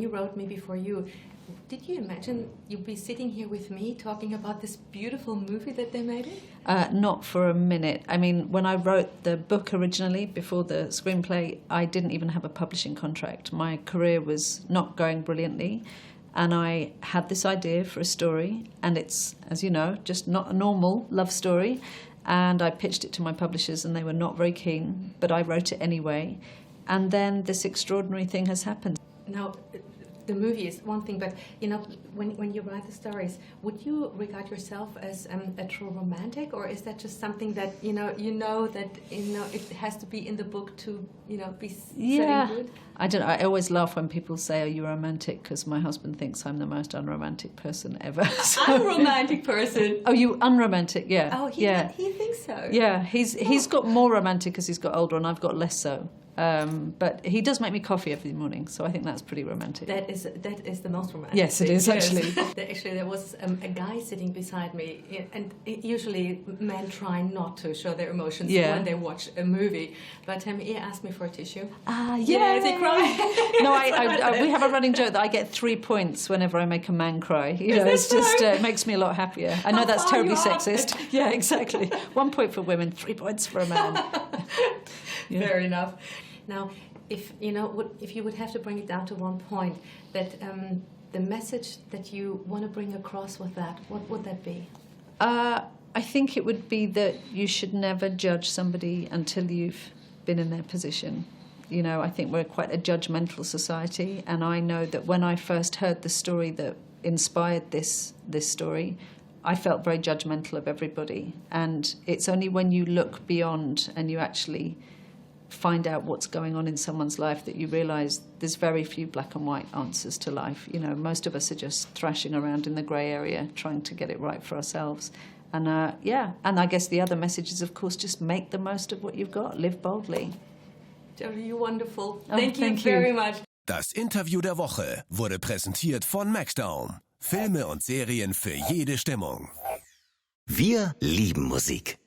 you wrote Me Before You, did you imagine you'd be sitting here with me talking about this beautiful movie that they made? Not for a minute. I mean, when I wrote the book originally, before the screenplay, I didn't even have a publishing contract. My career was not going brilliantly, and I had this idea for a story, and it's, as you know, just not a normal love story. And I pitched it to my publishers, and they were not very keen, but I wrote it anyway. And then this extraordinary thing has happened. Now, the movie is one thing, but when you write the stories, would you regard yourself as a true romantic, or is that just something that that it has to be in the book to be setting good? I don't know. I always laugh when people say, "Are you romantic?" Because my husband thinks I'm the most unromantic person ever. So. Unromantic person. Oh, you unromantic? Yeah. Oh, he thinks so. Yeah, he's got more romantic as he's got older, and I've got less so. But he does make me coffee every morning, so I think that's pretty romantic. That is the most romantic. Yes, it is, actually. Actually, there was a guy sitting beside me, and usually men try not to show their emotions when they watch a movie. But he asked me for a tissue. Yes, he cried. No, we have a running joke that I get 3 points whenever I make a man cry. It's just it makes me a lot happier. I know that's terribly sexist. Yeah, exactly. 1 point for women, 3 points for a man. Yeah. Fair enough. Now, if you would have to bring it down to one point, that the message that you want to bring across with that, what would that be? I think it would be that you should never judge somebody until you've been in their position. I think we're quite a judgmental society, and I know that when I first heard the story that inspired this story, I felt very judgmental of everybody. And it's only when you look beyond and you actually find out what's going on in someone's life that you realise there's very few black and white answers to life. Most of us are just thrashing around in the grey area trying to get it right for ourselves. And and I guess the other message is, of course, just make the most of what you've got. Live boldly. You're wonderful. Thank you very much. Das Interview der Woche wurde präsentiert von MacDaum. Filme und Serien für jede Stimmung. Wir lieben Musik.